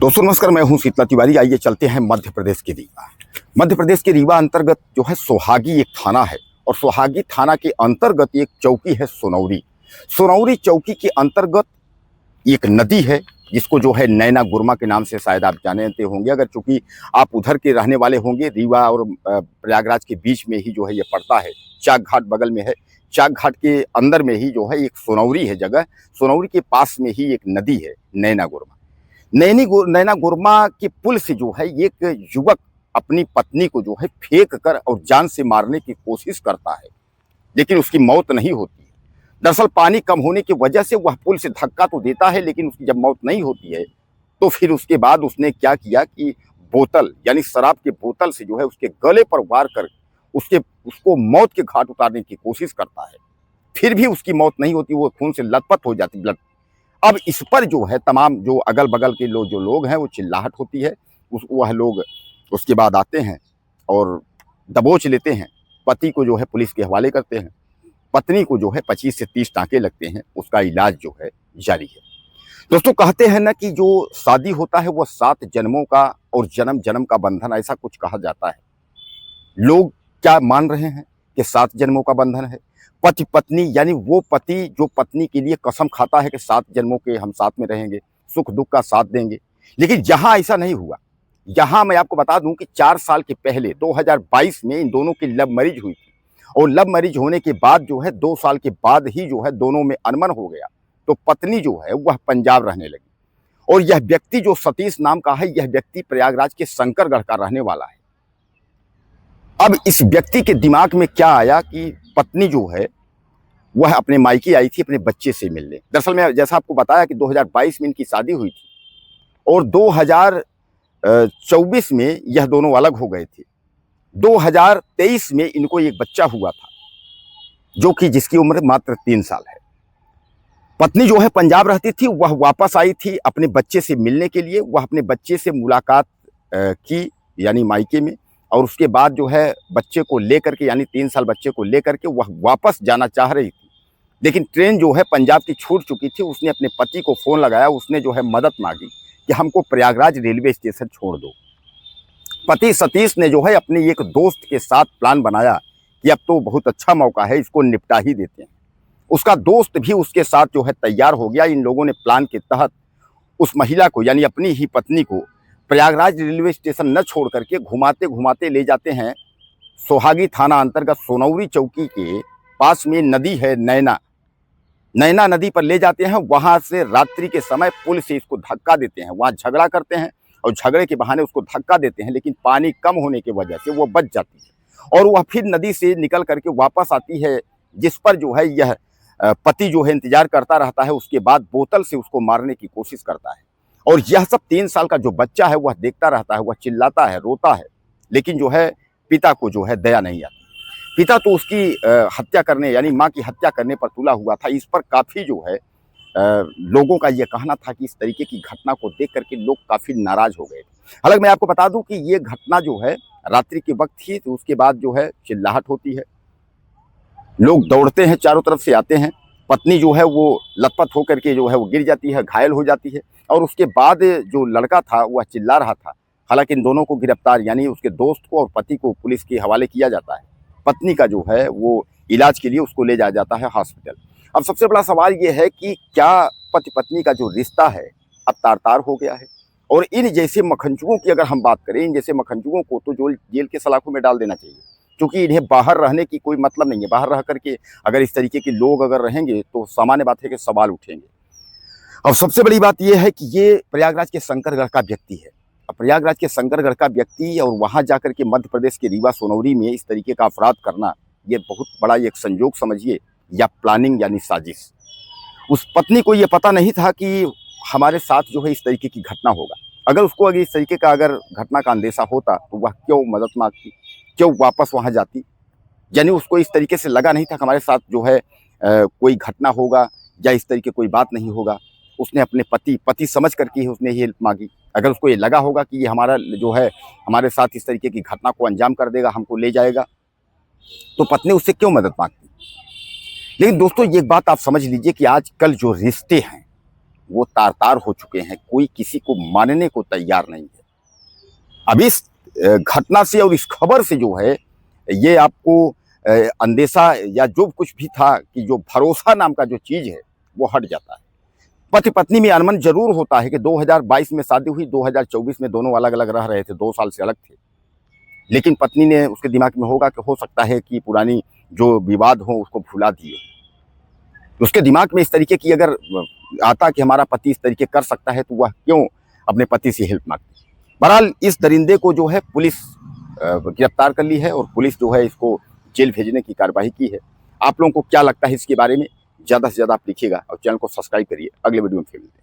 दोस्तों नमस्कार, मैं हूं शीतला तिवारी। आइए चलते हैं मध्य प्रदेश के रीवा। मध्य प्रदेश के रीवा अंतर्गत जो है सोहागी एक थाना है और सोहागी थाना के अंतर्गत एक चौकी है सोनौरी। सोनौरी चौकी के अंतर्गत एक नदी है जिसको जो है नैना गुरमा के नाम से शायद आप जानते होंगे, अगर चूंकि आप उधर के रहने वाले होंगे। रीवा और प्रयागराज के बीच में ही जो है ये पड़ता है। चाक घाट बगल में है। चाक घाट के अंदर में ही जो है एक सोनौरी है जगह। सोनौरी के पास में ही एक नदी है नैना गुरमा। नैना गुरमा के पुल से जो है एक युवक अपनी पत्नी को जो है फेंक कर और जान से मारने की कोशिश करता है, लेकिन उसकी मौत नहीं होती है। दरअसल पानी कम होने की वजह से वह पुल से धक्का तो देता है, लेकिन उसकी जब मौत नहीं होती है तो फिर उसके बाद उसने क्या किया कि बोतल यानी शराब के बोतल से जो है उसके गले पर वार कर उसको मौत के घाट उतारने की कोशिश करता है। फिर भी उसकी मौत नहीं होती, वो खून से लथपथ हो जाती, ब्लड। अब इस पर जो है तमाम जो अगल बगल के लोग हैं वो चिल्लाहट होती है। वह लोग उसके बाद आते हैं और दबोच लेते हैं। पति को जो है पुलिस के हवाले करते हैं। पत्नी को जो है 25 से 30 टाँके लगते हैं। उसका इलाज जो है जारी है। दोस्तों कहते हैं ना कि जो शादी होता है वह 7 जन्मों का और जन्म जन्म का बंधन, ऐसा कुछ कहा जाता है। लोग क्या मान रहे हैं कि 7 जन्मों का बंधन है। पति पत्नी यानी वो पति जो पत्नी के लिए कसम खाता है कि 7 जन्मों के हम साथ में रहेंगे, सुख दुख का साथ देंगे। लेकिन यहाँ ऐसा नहीं हुआ। यहाँ मैं आपको बता दूं कि 4 साल के पहले 2022 में इन दोनों की लव मैरिज हुई थी और लव मैरिज होने के बाद जो है 2 साल के बाद ही जो है दोनों में अनबन हो गया। तो पत्नी जो है वह पंजाब रहने लगी और यह व्यक्ति जो सतीश नाम का है, यह व्यक्ति प्रयागराज के शंकरगढ़ का रहने वाला है। अब इस व्यक्ति के दिमाग में क्या आया कि पत्नी जो है वह अपने मायके आई थी अपने बच्चे से मिलने। दरअसल मैं जैसा आपको बताया कि 2022 में इनकी शादी हुई थी और 2024 में यह दोनों अलग हो गए थे। 2023 में इनको एक बच्चा हुआ था जो कि जिसकी उम्र मात्र 3 साल है। पत्नी जो है पंजाब रहती थी, वह वापस आई थी अपने बच्चे से मिलने के लिए। वह अपने बच्चे से मुलाकात की यानी मायके में, और उसके बाद जो है बच्चे को लेकर के यानी 3 साल बच्चे को लेकर के वह वापस जाना चाह रही थी। लेकिन ट्रेन जो है पंजाब की छूट चुकी थी। उसने अपने पति को फ़ोन लगाया, उसने जो है मदद मांगी कि हमको प्रयागराज रेलवे स्टेशन छोड़ दो। पति सतीश ने जो है अपने एक दोस्त के साथ प्लान बनाया कि अब तो बहुत अच्छा मौका है, इसको निपटा ही देते हैं। उसका दोस्त भी उसके साथ जो है तैयार हो गया। इन लोगों ने प्लान के तहत उस महिला को यानी अपनी ही पत्नी को प्रयागराज रेलवे स्टेशन न छोड़ करके घुमाते घुमाते ले जाते हैं सोहागी थाना अंतर्गत सोनौरी चौकी के पास में नदी है नैना नदी पर ले जाते हैं। वहां से रात्रि के समय पुल से इसको धक्का देते हैं। वहां झगड़ा करते हैं और झगड़े के बहाने उसको धक्का देते हैं, लेकिन पानी कम होने की वजह से वो बच जाती है और वह फिर नदी से निकल करके वापस आती है, जिस पर जो है यह पति जो है इंतजार करता रहता है। उसके बाद बोतल से उसको मारने की कोशिश करता है और यह सब 3 साल का जो बच्चा है वह देखता रहता है। वह चिल्लाता है, रोता है, लेकिन जो है पिता को जो है दया नहीं आती। पिता तो उसकी हत्या करने यानी माँ की हत्या करने पर तुला हुआ था। इस पर काफ़ी जो है लोगों का यह कहना था कि इस तरीके की घटना को देख करके लोग काफ़ी नाराज़ हो गए। हालांकि मैं आपको बता दूं कि ये घटना जो है रात्रि के वक्त थी, तो उसके बाद जो है चिल्लाहट होती है, लोग दौड़ते हैं, चारों तरफ से आते हैं। पत्नी जो है वो लथपथ होकर के जो है वो गिर जाती है, घायल हो जाती है और उसके बाद जो लड़का था वह चिल्ला रहा था। हालांकि इन दोनों को गिरफ्तार यानी उसके दोस्त को और पति को पुलिस के हवाले किया जाता है। पत्नी का जो है वो इलाज के लिए उसको ले जाया जाता है हॉस्पिटल। अब सबसे बड़ा सवाल ये है कि क्या पति पत्नी का जो रिश्ता है अब तार-तार हो गया है? और इन जैसे मखनचुओं की अगर हम बात करें, इन जैसे मखनचुओं को तो जो जेल के सलाखों में डाल देना चाहिए, क्योंकि इन्हें बाहर रहने की कोई मतलब नहीं है। बाहर रह करके अगर इस तरीके के लोग अगर रहेंगे तो सामान्य बात है कि सवाल उठेंगे। अब सबसे बड़ी बात यह है कि ये प्रयागराज के शंकरगढ़ का व्यक्ति है। अब प्रयागराज के शंकरगढ़ का व्यक्ति और वहाँ जाकर के मध्य प्रदेश के रीवा सोनौरी में इस तरीके का अपराध करना, ये बहुत बड़ा एक संयोग समझिए या प्लानिंग यानी साजिश। उस पत्नी को ये पता नहीं था कि हमारे साथ जो है इस तरीके की घटना होगा। अगर उसको अगर इस तरीके का अगर घटना का अंदेशा होता तो वह क्यों मदद मांगती, क्यों वापस वहाँ जाती? यानी उसको इस तरीके से लगा नहीं था कि हमारे साथ जो है कोई घटना होगा या इस तरीके कोई बात नहीं होगा। उसने अपने पति समझ करके ही उसने हेल्प मांगी। अगर उसको ये लगा होगा कि ये हमारा जो है हमारे साथ इस तरीके की घटना को अंजाम कर देगा, हमको ले जाएगा, तो पत्नी उससे क्यों मदद मांगती? लेकिन दोस्तों एक बात आप समझ लीजिए कि आजकल जो रिश्ते हैं वो तार-तार हो चुके हैं, कोई किसी को मानने को तैयार नहीं है। अब इस घटना से और इस खबर से जो है ये आपको अंदेशा या जो कुछ भी था कि जो भरोसा नाम का जो चीज़ है वो हट जाता है। पति पत्नी में अनबन जरूर होता है कि 2022 में शादी हुई, 2024 में दोनों अलग-अलग रह रहे थे, 2 साल से अलग थे। लेकिन पत्नी ने उसके दिमाग में होगा कि हो सकता है कि पुरानी जो विवाद हो उसको भुला दिए। उसके दिमाग में इस तरीके की अगर आता कि हमारा पति इस तरीके कर सकता है तो वह क्यों अपने पति से हेल्प मांगती। बहरहाल इस दरिंदे को जो है पुलिस गिरफ्तार कर ली है और पुलिस जो है इसको जेल भेजने की कार्रवाई की है। आप लोगों को क्या लगता है इसके बारे में ज़्यादा से ज़्यादा आप लिखिएगा और चैनल को सब्सक्राइब करिए। अगले वीडियो में फिर मिलते हैं।